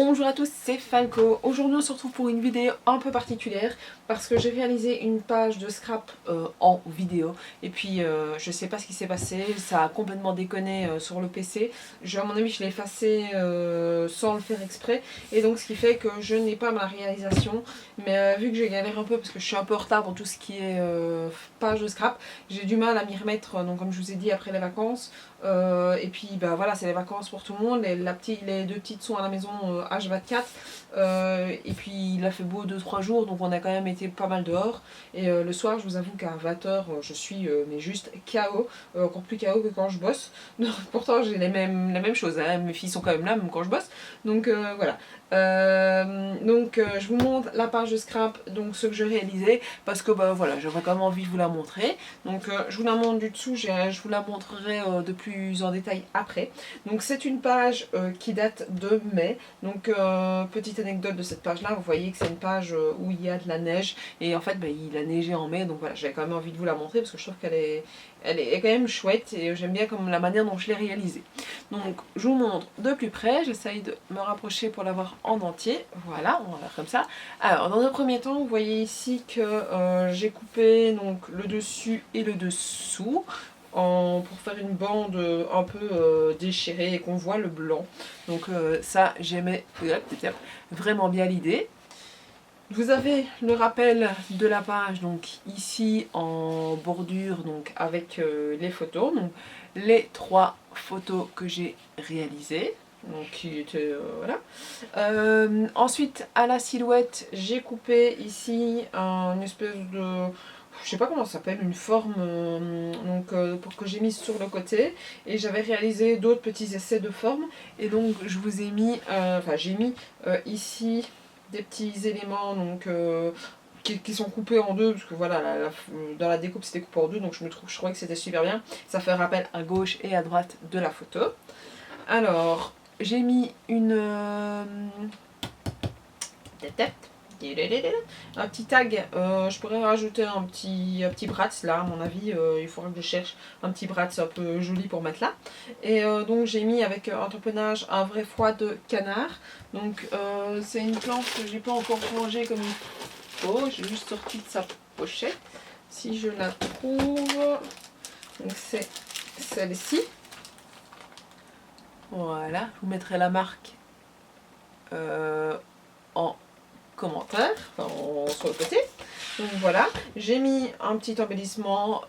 Bonjour à tous, c'est Falco. Aujourd'hui on se retrouve pour une vidéo un peu particulière parce que j'ai réalisé une page de scrap en vidéo et puis je sais pas ce qui s'est passé, ça a complètement déconné sur le PC. À mon avis je l'ai effacé sans le faire exprès et donc ce qui fait que je n'ai pas ma réalisation, mais vu que j'ai galéré un peu parce que je suis un peu en retard dans tout ce qui est page de scrap, j'ai du mal à m'y remettre, donc comme je vous ai dit après les vacances. Et puis bah voilà, c'est les vacances pour tout le monde, les deux petites sont à la maison H24, et puis il a fait beau 2-3 jours donc on a quand même été pas mal dehors, et le soir je vous avoue qu'à 20h je suis mais juste KO, encore plus KO que quand je bosse. Donc, pourtant j'ai la même chose, hein. Mes filles sont quand même là même quand je bosse, donc voilà. Je vous montre la page de scrap, donc ce que je réalisais, parce que bah voilà, j'avais quand même envie de vous la montrer. Donc je vous la montre du dessous, je vous la montrerai de plus en détail après. Donc c'est une page qui date de mai. Donc petite anecdote de cette page là, vous voyez que c'est une page où il y a de la neige, et en fait bah, il a neigé en mai, donc voilà, j'avais quand même envie de vous la montrer parce que je trouve qu'elle est, elle est quand même chouette et j'aime bien comme la manière dont je l'ai réalisée. Donc je vous montre de plus près, j'essaye de me rapprocher pour la voir en entier. Voilà, on va faire comme ça. Alors dans un premier temps, vous voyez ici que j'ai coupé donc le dessus et le dessous pour faire une bande un peu déchirée et qu'on voit le blanc. Donc ça, j'aimais vraiment bien l'idée. Vous avez le rappel de la page donc ici en bordure, donc avec les photos, donc les 3 photos que j'ai réalisées, donc qui étaient voilà. Ensuite à la silhouette j'ai coupé ici une espèce de, je sais pas comment ça s'appelle, une forme pour que j'ai mise sur le côté, et j'avais réalisé d'autres petits essais de forme, et donc je vous ai mis, j'ai mis ici des petits éléments donc, qui sont coupés en deux, parce que voilà, dans la découpe c'était coupé en deux, donc je trouvais que c'était super bien. Ça fait un rappel à gauche et à droite de la photo. Alors, j'ai mis un petit tag, je pourrais rajouter un petit bratz là, à mon avis, il faudra que je cherche un petit bratz un peu joli pour mettre là. Et donc j'ai mis avec un tamponnage un vrai foie de canard. Donc c'est une plante que j'ai pas encore rangée comme il faut, j'ai juste sorti de sa pochette. Si je la trouve, donc c'est celle-ci. Voilà, je vous mettrai la marque en commentaire, sur le côté. Donc voilà, j'ai mis un petit embellissement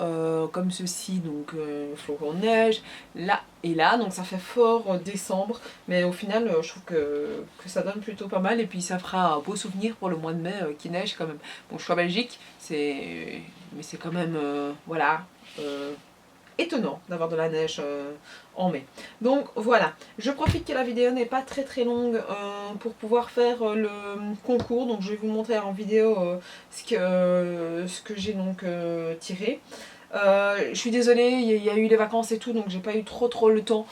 comme ceci, donc flocon de neige, là et là, donc ça fait fort décembre, mais au final je trouve que ça donne plutôt pas mal, et puis ça fera un beau souvenir pour le mois de mai qui neige quand même. Bon, je suis en Belgique, mais c'est quand même, voilà, étonnant d'avoir de la neige en mai. Donc voilà, je profite que la vidéo n'est pas très longue pour pouvoir faire le concours. Donc je vais vous montrer en vidéo ce que j'ai donc tiré. Je suis désolée, il y a eu les vacances et tout, donc j'ai pas eu trop le temps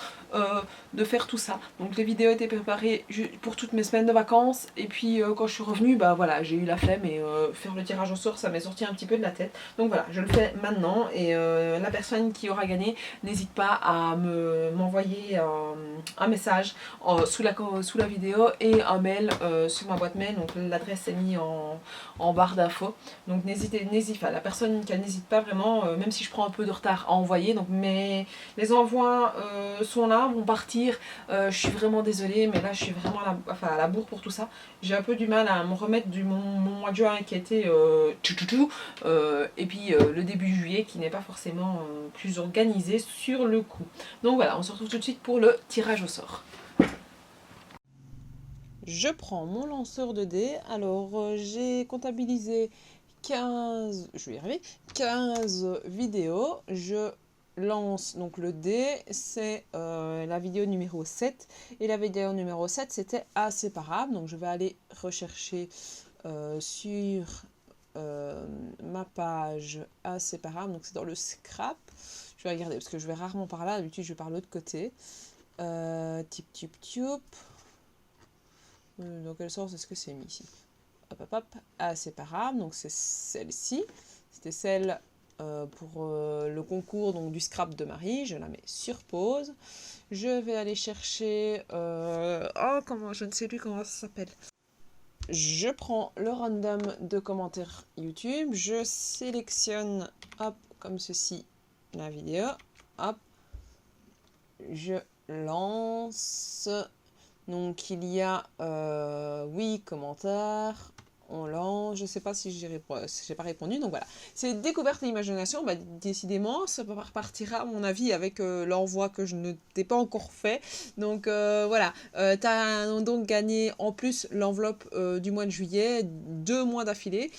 de faire tout ça. Donc les vidéos étaient préparées pour toutes mes semaines de vacances, et puis quand je suis revenue, bah voilà, j'ai eu la flemme, et faire le tirage au sort ça m'est sorti un petit peu de la tête. Donc voilà, je le fais maintenant, et la personne qui aura gagné n'hésite pas à m'envoyer un message sous la vidéo, et un mail sur ma boîte mail. Donc l'adresse est mise en barre d'infos. Donc n'hésite pas, la personne qui n'hésite pas vraiment, même si je prends un peu de retard à envoyer, donc les envois sont là, vont partir. Je suis vraiment désolée, mais là je suis vraiment à la bourre pour tout ça. J'ai un peu du mal à me remettre mon mois de juin qui a été et puis le début juillet qui n'est pas forcément plus organisé sur le coup. Donc voilà, on se retrouve tout de suite pour le tirage au sort. Je prends mon lanceur de dés. Alors j'ai comptabilisé 15, je vais y arriver, 15 vidéos. Je lance donc le dé, c'est la vidéo numéro 7, et la vidéo numéro 7 c'était inséparable. Donc je vais aller rechercher sur ma page inséparable, donc c'est dans le scrap. Je vais regarder parce que je vais rarement par là, d'habitude je vais par l'autre côté. Tip. Dans quel sens est-ce que c'est mis ici? Hop, inséparable, donc c'est celle-ci. C'était celle pour le concours donc, du scrap de Marie. Je la mets sur pause. Je vais aller chercher... comment, je ne sais plus comment ça s'appelle. Je prends le random de commentaires YouTube, je sélectionne, hop, comme ceci, la vidéo, hop, je lance. Donc il y a 8 commentaires, on lance, je sais pas si j'ai pas répondu, donc voilà. C'est découverte et imagination, bah, décidément, ça repartira à mon avis avec l'envoi que je ne t'ai pas encore fait. Donc voilà, tu as donc gagné en plus l'enveloppe du mois de juillet, 2 mois d'affilée.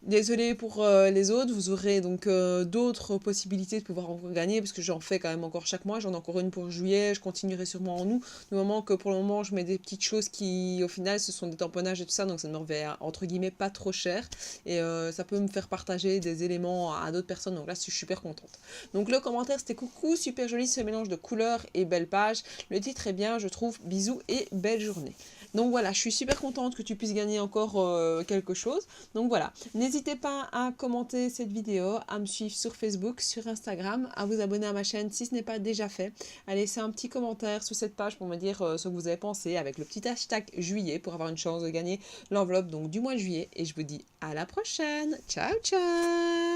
Désolée pour les autres, vous aurez donc d'autres possibilités de pouvoir encore gagner parce que j'en fais quand même encore chaque mois, j'en ai encore une pour juillet, je continuerai sûrement en août, du moment que pour le moment je mets des petites choses qui au final ce sont des tamponnages et tout ça, donc ça me revient entre guillemets pas trop cher et ça peut me faire partager des éléments à d'autres personnes, donc là je suis super contente. Donc le commentaire c'était coucou, super joli ce mélange de couleurs et belle page, le titre est bien je trouve, bisous et belle journée. Donc voilà, je suis super contente que tu puisses gagner encore quelque chose. Donc voilà, n'hésitez pas à commenter cette vidéo, à me suivre sur Facebook, sur Instagram, à vous abonner à ma chaîne si ce n'est pas déjà fait, à laisser un petit commentaire sous cette page pour me dire ce que vous avez pensé avec le petit hashtag juillet pour avoir une chance de gagner l'enveloppe donc du mois de juillet. Et je vous dis à la prochaine. Ciao ciao.